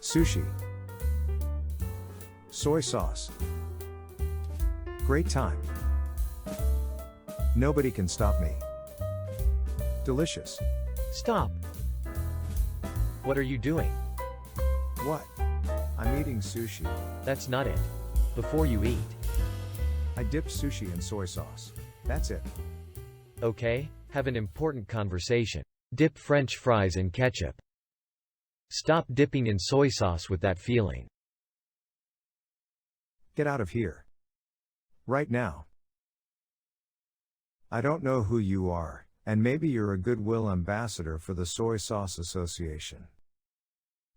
Sushi. Soy sauce. Great time. Nobody can stop me. Delicious. Stop. What are you doing? What? I'm eating sushi. That's not it. Before you eat. I dipped sushi in soy sauce. That's it. Okay, have an important conversation. Dip French fries in ketchup. Stop dipping in soy sauce with that feeling. Get out of here. Right now. I don't know who you are, and maybe you're a goodwill ambassador for the Soy Sauce Association.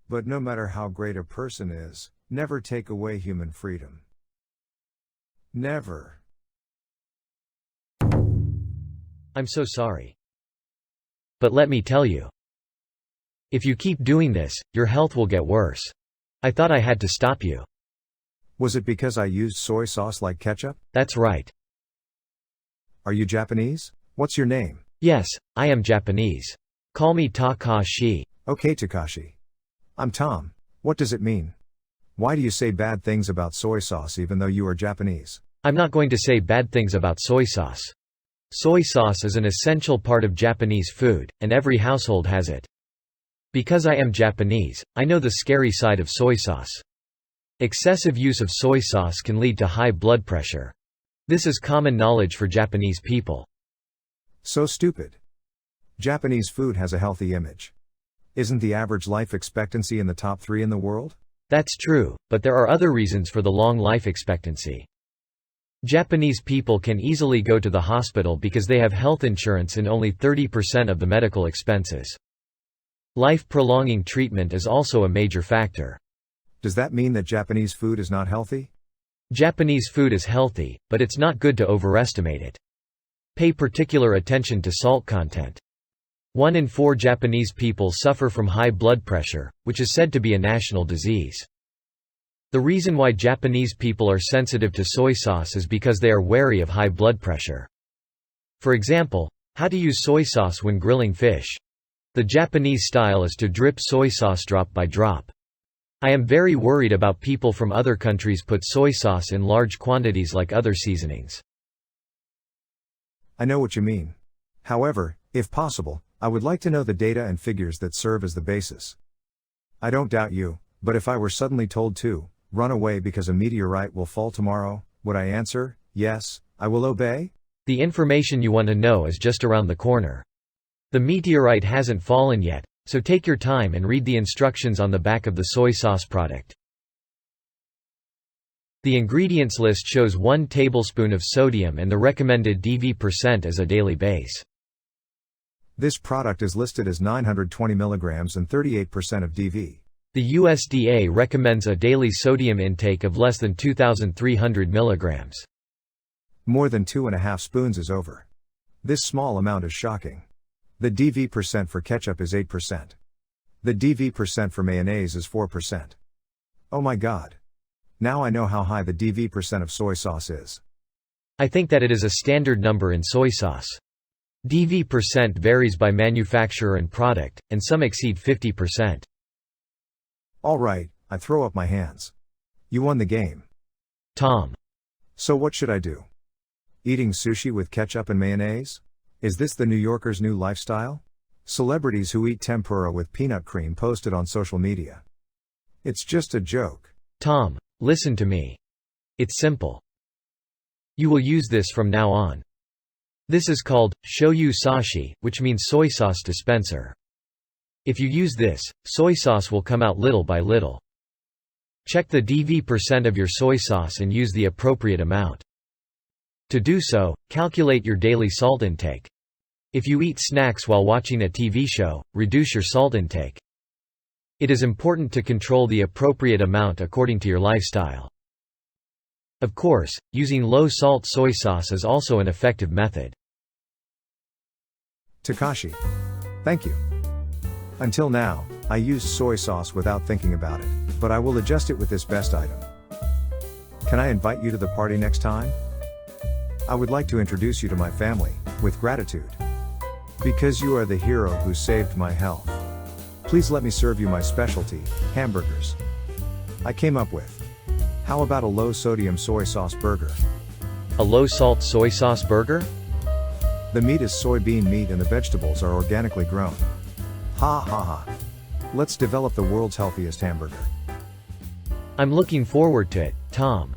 But no matter how great a person is, never take away human freedom. Never. I'm so sorry. But let me tell you. If you keep doing this, your health will get worse. I thought I had to stop you. Was it because I used soy sauce like ketchup? That's right. Are you Japanese? What's your name? Yes, I am Japanese. Call me Takashi. Okay, Takashi. I'm Tom. What does it mean? Why do you say bad things about soy sauce even though you are Japanese? I'm not going to say bad things about soy sauce. Soy sauce is an essential part of Japanese food, and every household has it. Because I am Japanese, I know the scary side of soy sauce. Excessive use of soy sauce can lead to high blood pressure. This is common knowledge for Japanese people. So stupid. Japanese food has a healthy image. Isn't the average life expectancy in the top 3 in the world? That's true, but there are other reasons for the long life expectancy. Japanese people can easily go to the hospital because they have health insurance in only 30% of the medical expenses. Life-prolonging treatment is also a major factor. Does that mean that Japanese food is not healthy? Japanese food is healthy, but it's not good to overestimate it. Pay particular attention to salt content. 1 in 4 Japanese people suffer from high blood pressure, which is said to be a national disease. The reason why Japanese people are sensitive to soy sauce is because they are wary of high blood pressure. For example, how to use soy sauce when grilling fish. The Japanese style is to drip soy sauce drop by drop. I am very worried about people from other countries put soy sauce in large quantities like other seasonings. I know what you mean. However, if possible, I would like to know the data and figures that serve as the basis. I don't doubt you, but if I were suddenly told to run away because a meteorite will fall tomorrow, would I answer, yes, I will obey? The information you want to know is just around the corner. The meteorite hasn't fallen yet, so take your time and read the instructions on the back of the soy sauce product. The ingredients list shows 1 tablespoon of sodium and the recommended DV% as a daily base. This product is listed as 920 mg and 38% of DV. The USDA recommends a daily sodium intake of less than 2,300 mg. More than 2.5 spoons is over. This small amount is shocking. The DV% for ketchup is 8%. The DV% for mayonnaise is 4%. Oh my god. Now I know how high the DV% of soy sauce is. I think that it is a standard number in soy sauce. DV% varies by manufacturer and product, and some exceed 50%. Alright, I throw up my hands. You won the game. Tom. So what should I do? Eating sushi with ketchup and mayonnaise? Is this the New Yorker's new lifestyle? Celebrities who eat tempura with peanut cream posted on social media. It's just a joke. Tom, listen to me. It's simple. You will use this from now on. This is called shoyu sashi, which means soy sauce dispenser. If you use this, soy sauce will come out little by little. Check the DV% of your soy sauce and use the appropriate amount. To do so, calculate your daily salt intake. If you eat snacks while watching a TV show, reduce your salt intake. It is important to control the appropriate amount according to your lifestyle. Of course, using low-salt soy sauce is also an effective method. Takashi. Thank you. Until now, I used soy sauce without thinking about it, but I will adjust it with this best item. Can I invite you to the party next time? I would like to introduce you to my family, with gratitude. Because you are the hero who saved my health. Please let me serve you my specialty, hamburgers. I came up with. How about a low-sodium soy sauce burger? A low-salt soy sauce burger? The meat is soybean meat and the vegetables are organically grown. Ha ha ha. Let's develop the world's healthiest hamburger. I'm looking forward to it, Tom.